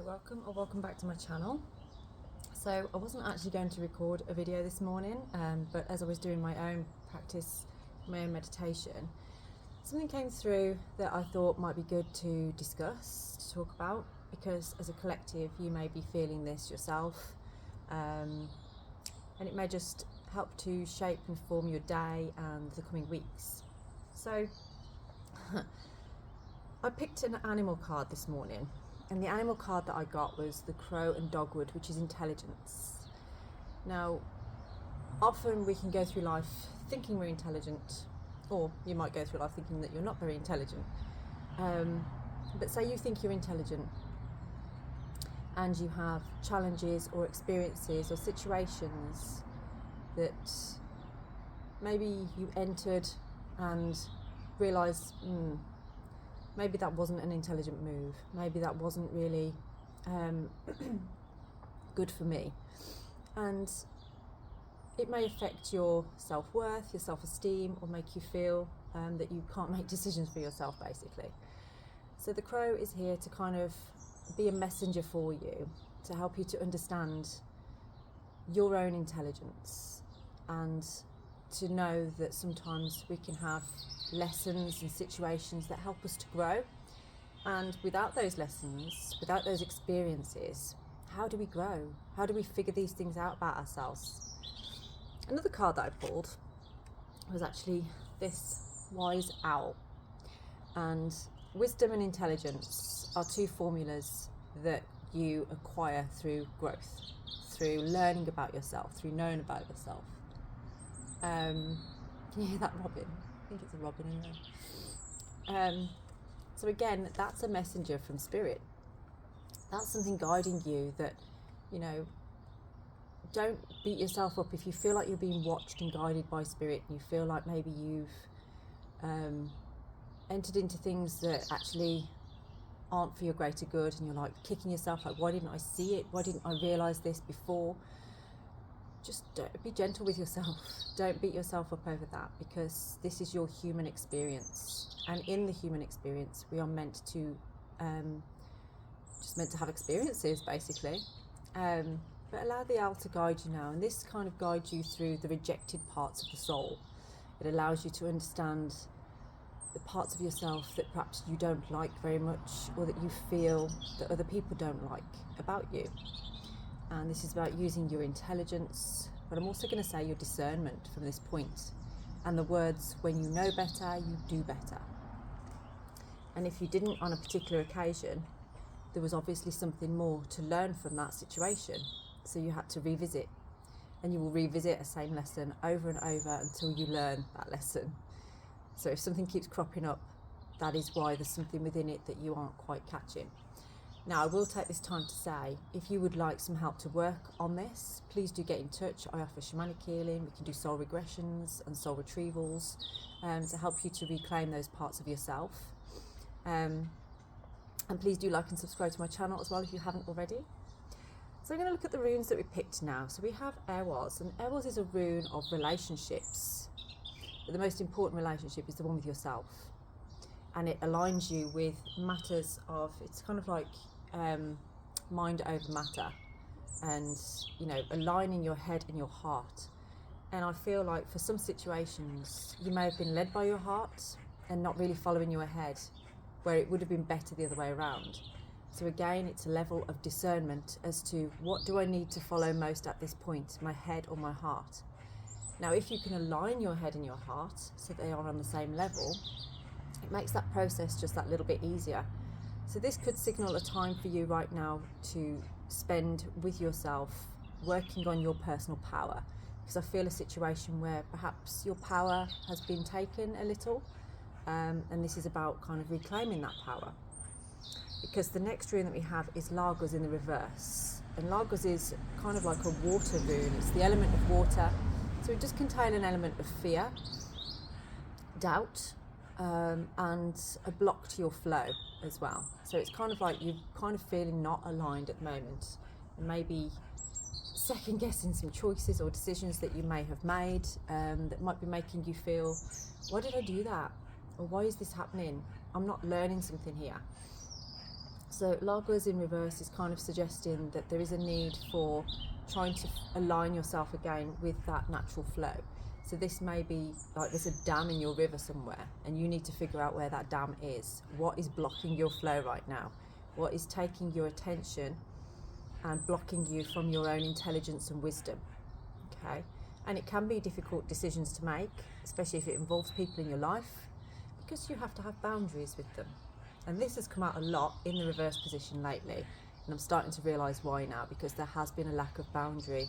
welcome or welcome back to my channel. So I wasn't actually going to record a video this morning, but as I was doing my own practice, my own meditation, something came through that I thought might be good to discuss, to talk about, because as a collective you may be feeling this yourself, and it may just help to shape and form your day and the coming weeks. So I picked an animal card this morning, and the animal card that I got was the crow and dogwood, which is intelligence. Now, often we can go through life thinking we're intelligent, or you might go through life thinking that you're not very intelligent. But say you think you're intelligent and you have challenges or experiences or situations that maybe you entered and realised, maybe that wasn't an intelligent move, maybe that wasn't really good for me, and it may affect your self-worth, your self-esteem, or make you feel that you can't make decisions for yourself, basically. So the crow is here to kind of be a messenger for you, to help you to understand your own intelligence, and to know that sometimes we can have lessons and situations that help us to grow, and without those lessons, without those experiences, how do we grow? How do we figure these things out about ourselves? Another card that I pulled was actually this wise owl, and wisdom and intelligence are two formulas that you acquire through growth, through learning about yourself, through knowing about yourself. Can you hear that robin? I think it's a robin in there. So again, that's a messenger from spirit. That's something guiding you that, don't beat yourself up if you feel like you're being watched and guided by spirit, and you feel like maybe you've entered into things that actually aren't for your greater good, and you're like kicking yourself, like, why didn't I see it? Why didn't I realise this before? Just be gentle with yourself. Don't beat yourself up over that, because this is your human experience, and in the human experience we are meant to have experiences, basically. But allow the owl to guide you now, and this kind of guides you through the rejected parts of the soul. It allows you to understand the parts of yourself that perhaps you don't like very much, or that you feel that other people don't like about you. And this is about using your intelligence, but I'm also going to say your discernment from this point. And the words, when you know better, you do better. And if you didn't on a particular occasion, there was obviously something more to learn from that situation. So you had to revisit. And you will revisit a same lesson over and over until you learn that lesson. So if something keeps cropping up, that is why there's something within it that you aren't quite catching. Now, I will take this time to say, if you would like some help to work on this, please do get in touch. I offer shamanic healing. We can do soul regressions and soul retrievals to help you to reclaim those parts of yourself. And please do like and subscribe to my channel as well if you haven't already. So I'm going to look at the runes that we picked now. So we have Wyrd, and Wyrd is a rune of relationships. But the most important relationship is the one with yourself. And it aligns you with matters of, it's kind of like mind over matter, and aligning your head and your heart. And I feel like for some situations you may have been led by your heart and not really following your head, where it would have been better the other way around. So again, it's a level of discernment as to what do I need to follow most at this point, my head or my heart. Now, if you can align your head and your heart so they are on the same level, it makes that process just that little bit easier. So this could signal a time for you right now to spend with yourself, working on your personal power, because I feel a situation where perhaps your power has been taken a little, and this is about kind of reclaiming that power. Because the next rune that we have is Lagos in the reverse, and Lagos is kind of like a water rune. It's the element of water, so it does contain an element of fear, doubt, and a block to your flow as well. So it's kind of like you're kind of feeling not aligned at the moment, and maybe second guessing some choices or decisions that you may have made that might be making you feel, why did I do that? Or why is this happening? I'm not learning something here. So Lagos in reverse is kind of suggesting that there is a need for trying to align yourself again with that natural flow. So this may be like there's a dam in your river somewhere and you need to figure out where that dam is. What is blocking your flow right now? What is taking your attention and blocking you from your own intelligence and wisdom? Okay, and it can be difficult decisions to make, especially if it involves people in your life, because you have to have boundaries with them. And this has come out a lot in the reverse position lately, and I'm starting to realise why now, because there has been a lack of boundary,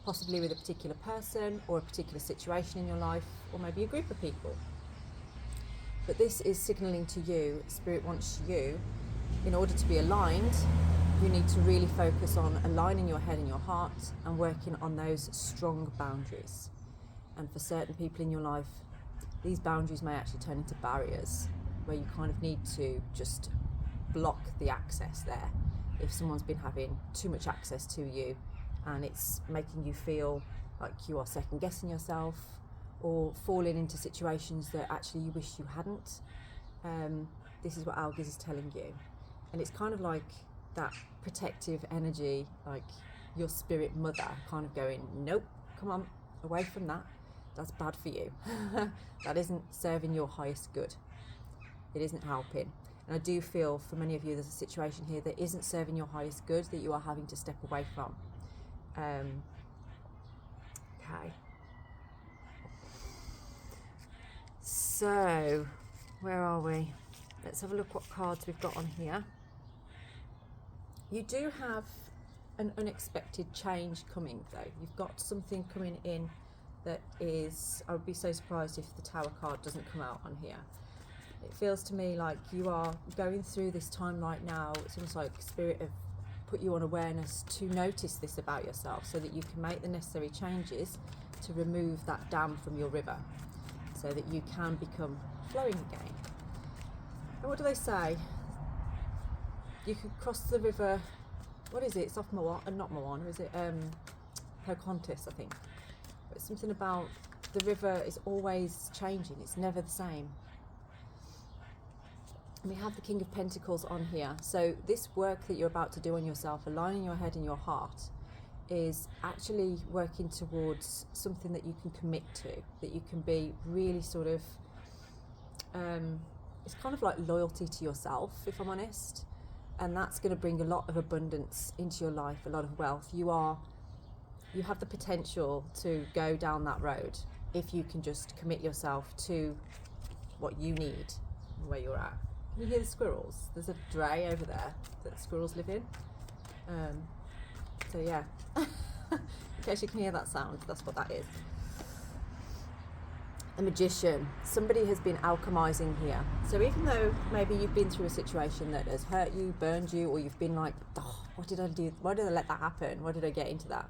possibly with a particular person or a particular situation in your life, or maybe a group of people. But this is signalling to you, Spirit wants you, in order to be aligned, you need to really focus on aligning your head and your heart and working on those strong boundaries. And for certain people in your life, these boundaries may actually turn into barriers where you kind of need to just block the access there. If someone's been having too much access to you and it's making you feel like you are second guessing yourself or falling into situations that actually you wish you hadn't, this is what Algiz is telling you. And it's kind of like that protective energy, like your spirit mother kind of going, nope, come on, away from that. That's bad for you. That isn't serving your highest good. It isn't helping. And I do feel for many of you there's a situation here that isn't serving your highest good that you are having to step away from. Okay. So, where are we? Let's have a look what cards we've got on here. You do have an unexpected change coming though. You've got something coming in that is, I would be so surprised if the Tower card doesn't come out on here. It feels to me like you are going through this time right now. It's almost like Spirit have put you on awareness to notice this about yourself so that you can make the necessary changes to remove that dam from your river so that you can become flowing again. And what do they say? You could cross the river, what is it? It's off Moana, not Moana, is it? Pocahontas, I think. But it's something about the river is always changing, it's never the same. And we have the King of Pentacles on here. So this work that you're about to do on yourself, aligning your head and your heart, is actually working towards something that you can commit to, that you can be really sort of, it's kind of like loyalty to yourself, if I'm honest. And that's going to bring a lot of abundance into your life, a lot of wealth. You have the potential to go down that road if you can just commit yourself to what you need, where you're at. Can you hear the squirrels? There's a dray over there that squirrels live in. So yeah, in case you can hear that sound, that's what that is. The Magician. Somebody has been alchemizing here. So even though maybe you've been through a situation that has hurt you, burned you, or you've been like, oh, what did I do? Why did I let that happen? Why did I get into that?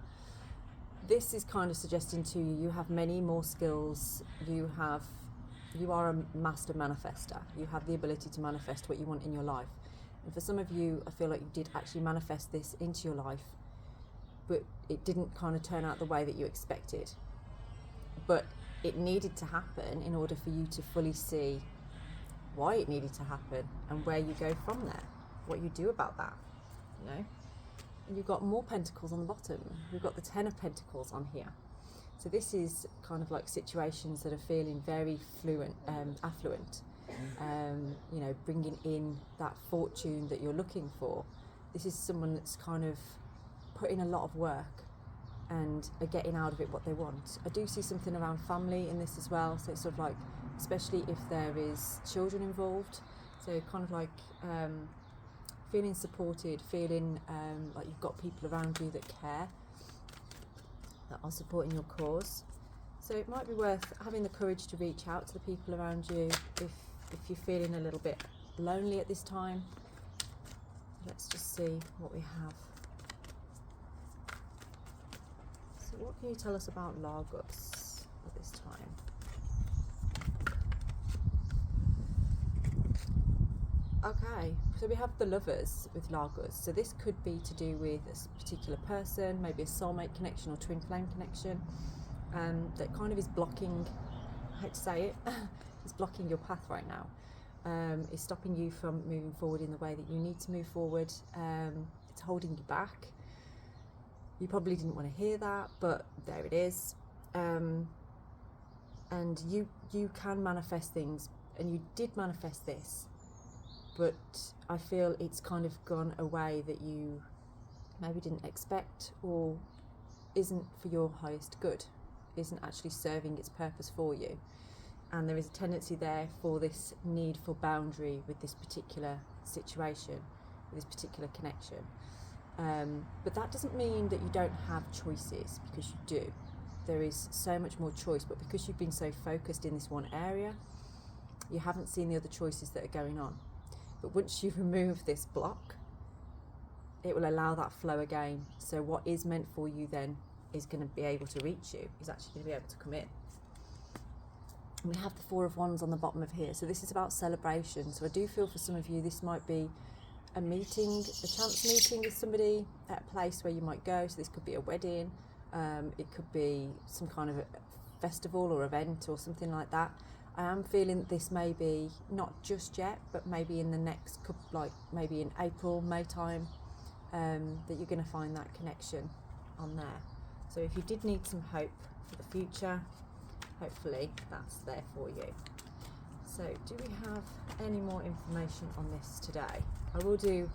This is kind of suggesting to you, you have many more skills. You are a master manifester. You have the ability to manifest what you want in your life. And for some of you, I feel like you did actually manifest this into your life, but it didn't kind of turn out the way that you expected. But it needed to happen in order for you to fully see why it needed to happen and where you go from there, what you do about that, you know. And you've got more pentacles on the bottom. We've got the Ten of Pentacles on here. So this is kind of like situations that are feeling very affluent, you know, bringing in that fortune that you're looking for. This is someone that's kind of put in a lot of work and are getting out of it what they want. I do see something around family in this as well. So it's sort of like, especially if there is children involved. So kind of like feeling supported, feeling like you've got people around you that care, that are supporting your cause. So it might be worth having the courage to reach out to the people around you if you're feeling a little bit lonely at this time. Let's just see what we have. So what can you tell us about Lagos at this time? Okay, so we have the Lovers with Lagos. So this could be to do with a particular person, maybe a soulmate connection or twin flame connection, that kind of is blocking, I hate to say it, is blocking your path right now. is stopping you from moving forward in the way that you need to move forward. It's holding you back. You probably didn't want to hear that, but there it is. And you can manifest things, and you did manifest this, but I feel it's kind of gone a way that you maybe didn't expect, or isn't for your highest good, isn't actually serving its purpose for you. And there is a tendency there for this need for boundary with this particular situation, with this particular connection. But that doesn't mean that you don't have choices, because you do. There is so much more choice, but because you've been so focused in this one area, you haven't seen the other choices that are going on. But once you remove this block, it will allow that flow again. So what is meant for you then is going to be able to reach you, is actually going to be able to come in. And we have the Four of Wands on the bottom of here. So this is about celebration. So I do feel for some of you, this might be a meeting, a chance meeting with somebody at a place where you might go. So this could be a wedding. It could be some kind of a festival or event or something like that. I am feeling that this may be not just yet, but maybe in the next couple, like maybe in April, May time, that you're going to find that connection on there. So if you did need some hope for the future, hopefully that's there for you. So do we have any more information on this today? I will do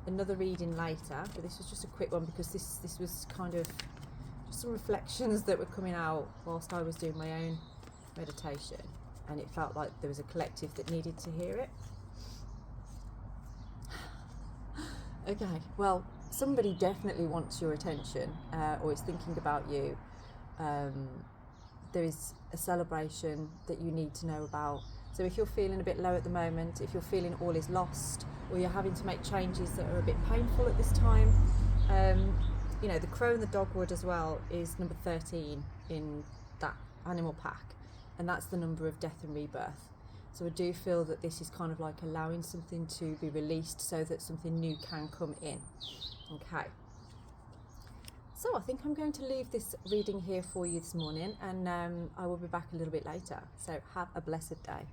another reading later, but this was just a quick one because this was kind of just some reflections that were coming out whilst I was doing my own meditation, and it felt like there was a collective that needed to hear it. Okay, well, somebody definitely wants your attention, or is thinking about you. There is a celebration that you need to know about. So if you're feeling a bit low at the moment, if you're feeling all is lost, or you're having to make changes that are a bit painful at this time, you know, the crow and the dogwood as well is number 13 in that animal pack, and that's the number of death and rebirth. So I do feel that this is kind of like allowing something to be released so that something new can come in. Okay. So I think I'm going to leave this reading here for you this morning, and I will be back a little bit later. So have a blessed day.